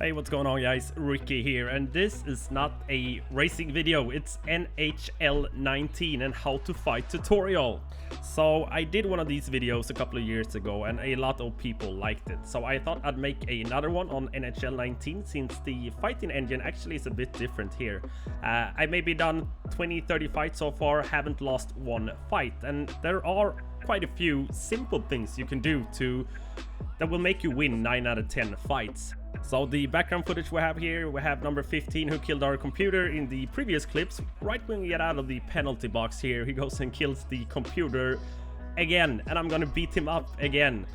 Hey, what's going on guys? Ricky here, and this is not a racing video, it's NHL 19 and how to fight tutorial. So I did one of these videos a couple of years ago and a lot of people liked it. So I thought I'd make another one on NHL 19 since the fighting engine actually is a bit different here. I maybe done 20-30 fights so far, haven't lost one fight, and there are quite a few simple things you can do that will make you win 9 out of 10 fights. So the background footage we have here, we have number 15 who killed our computer in the previous clips. Right when we get out of the penalty box here, he goes and kills the computer again, and I'm gonna beat him up again.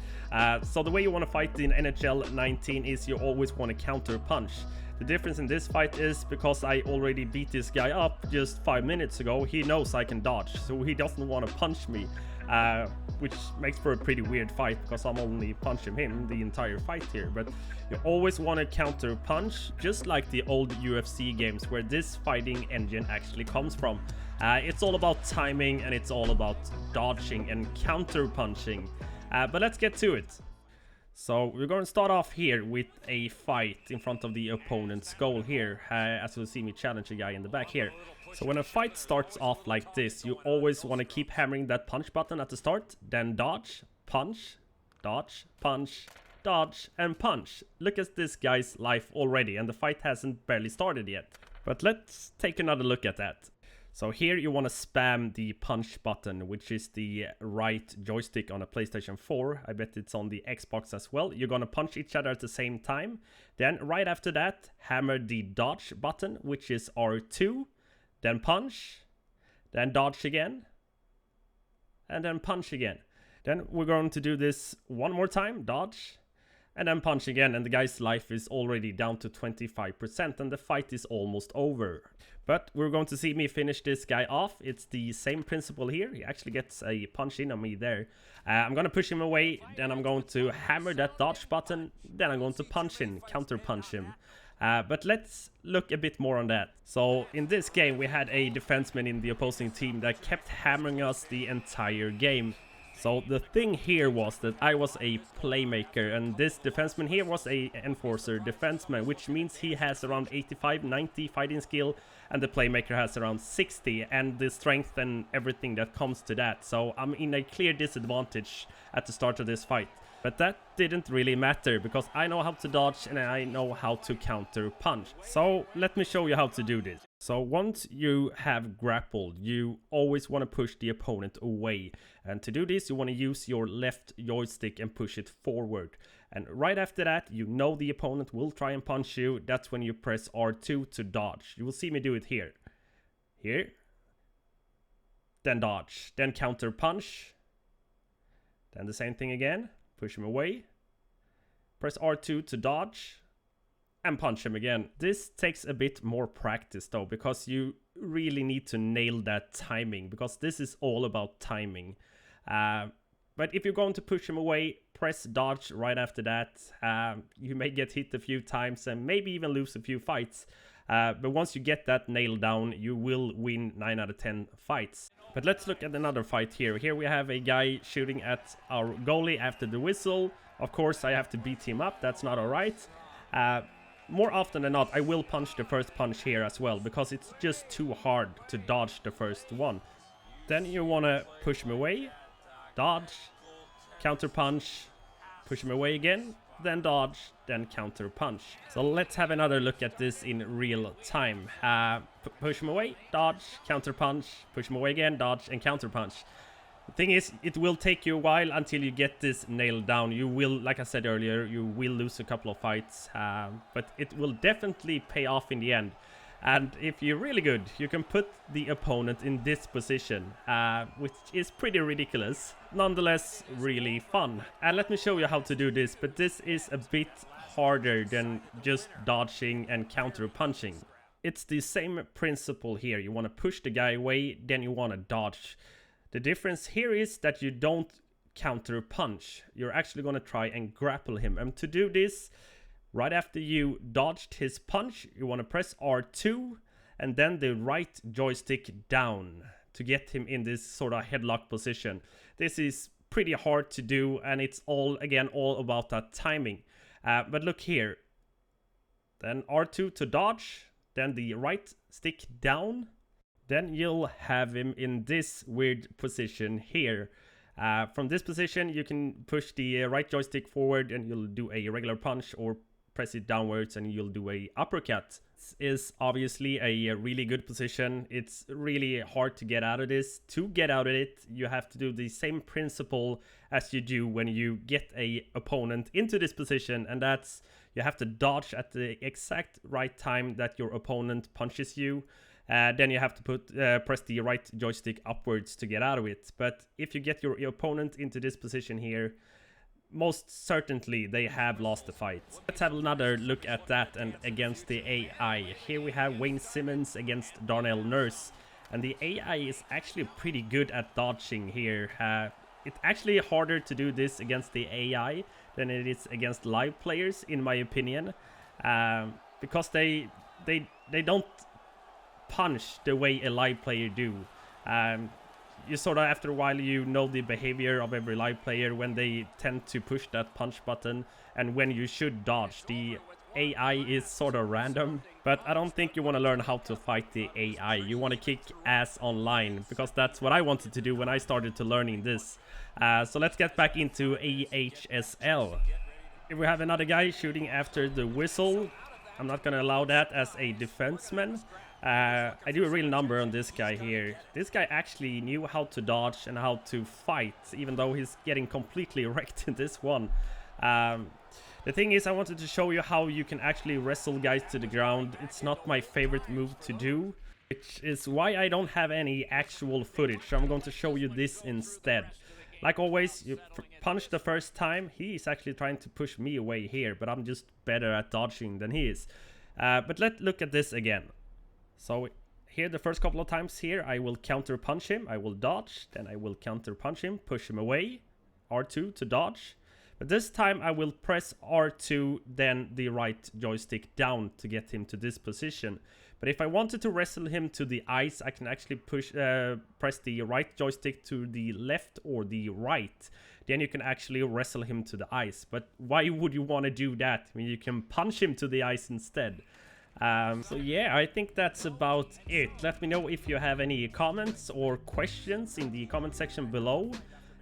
So the way you want to fight in NHL 19 is you always want to counter punch. The difference in this fight is because I already beat this guy up just 5 minutes ago, he knows I can dodge, so he doesn't want to punch me. Which makes for a pretty weird fight because I'm only punching him the entire fight here. But you always want to counter punch, just like the old UFC games where this fighting engine actually comes from. It's all about timing and it's all about dodging and counter punching. But let's get to it. So we're going to start off here with a fight in front of the opponent's goal here, as you'll see me challenge a guy in the back here. So when a fight starts off like this, you always want to keep hammering that punch button at the start, then dodge, punch, dodge, punch, dodge, and punch. Look at this guy's life already, and the fight hasn't barely started yet. But let's take another look at that. So here you want to spam the punch button, which is the right joystick on a PlayStation 4. I bet it's on the Xbox as well. You're going to punch each other at the same time. Then right after that, hammer the dodge button, which is R2. Then punch. Then dodge again. And then punch again. Then we're going to do this one more time. Dodge. And then punch again, and the guy's life is already down to 25% and the fight is almost over. But we're going to see me finish this guy off. It's the same principle here. He actually gets a punch in on me there. I'm going to push him away, then I'm going to hammer that dodge button, then I'm going to punch him, counter punch him. But let's look a bit more on that. So in this game we had a defenseman in the opposing team that kept hammering us the entire game. So the thing here was that I was a playmaker and this defenseman here was a enforcer defenseman, which means he has around 85-90 fighting skill and the playmaker has around 60 and the strength and everything that comes to that. So I'm in a clear disadvantage at the start of this fight. But that didn't really matter because I know how to dodge and I know how to counter punch. So let me show you how to do this. So once you have grappled, you always want to push the opponent away. And to do this, you want to use your left joystick and push it forward. And right after that, you know the opponent will try and punch you. That's when you press R2 to dodge. You will see me do it here. Here. Then dodge. Then counter punch. Then the same thing again. Push him away. Press R2 to dodge. And punch him again. This takes a bit more practice though, because you really need to nail that timing, because this is all about timing. But if you're going to push him away, press dodge right after that. You may get hit a few times and maybe even lose a few fights. But once you get that nailed down, you will win 9 out of 10 fights. But let's look at another fight here. Here we have a guy shooting at our goalie after the whistle. Of course, I have to beat him up. That's not alright. More often than not, I will punch the first punch here as well, because it's just too hard to dodge the first one. Then you want to push him away, dodge, counter punch, push him away again, then dodge, then counter punch. So let's have another look at this in real time. Push him away, dodge, counter punch, push him away again, dodge, and counter punch. The thing is, it will take you a while until you get this nailed down. You will, like I said earlier, you will lose a couple of fights, but it will definitely pay off in the end. And if you're really good, you can put the opponent in this position, which is pretty ridiculous. Nonetheless, really fun. And let me show you how to do this, but this is a bit harder than just dodging and counter punching. It's the same principle here. You want to push the guy away, then you want to dodge. The difference here is that you don't counter punch. You're actually going to try and grapple him. And to do this, right after you dodged his punch, you want to press R2 and then the right joystick down to get him in this sort of headlock position. This is pretty hard to do and it's all about that timing. But look here. then R2 to dodge, then the right stick down. Then you'll have him in this weird position here. From this position, you can push the right joystick forward and you'll do a regular punch, or press it downwards and you'll do a uppercut. This is obviously a really good position. It's really hard to get out of this. To get out of it, you have to do the same principle as you do when you get a opponent into this position, and that's you have to dodge at the exact right time that your opponent punches you. Then you have to press the right joystick upwards to get out of it. But if you get your opponent into this position here, most certainly they have lost the fight. Let's have another look at that and against the AI. Here we have Wayne Simmons against Darnell Nurse. And the AI is actually pretty good at dodging here. It's actually harder to do this against the AI than it is against live players, in my opinion. Because they don't punch the way a live player do. You sort of, after a while, you know the behavior of every live player when they tend to push that punch button and when you should dodge. The AI is sort of random, but I don't think you want to learn how to fight the AI. You want to kick ass online, because that's what I wanted to do when I started to learning this. So let's get back into AHSL. Here we have another guy shooting after the whistle. I'm not going to allow that as a defenseman. I do a real number on this guy here. This guy actually knew how to dodge and how to fight, even though he's getting completely wrecked in this one. The thing is, I wanted to show you how you can actually wrestle guys to the ground. It's not my favorite move to do, which is why I don't have any actual footage. So I'm going to show you this instead. Like always, you punch the first time. He is actually trying to push me away here, but I'm just better at dodging than he is. But let's look at this again. So here, the first couple of times here, I will counter punch him, I will dodge, then I will counter punch him, push him away, R2 to dodge. But this time I will press R2, then the right joystick down to get him to this position. But if I wanted to wrestle him to the ice, I can actually press the right joystick to the left or the right. Then you can actually wrestle him to the ice. But why would you want to do that? I mean, you can punch him to the ice instead. So yeah, I think that's about it. Let me know if you have any comments or questions in the comment section below.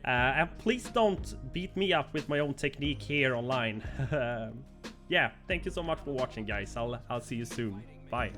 And please don't beat me up with my own technique here online. Yeah, thank you so much for watching, guys. I'll see you soon. Bye.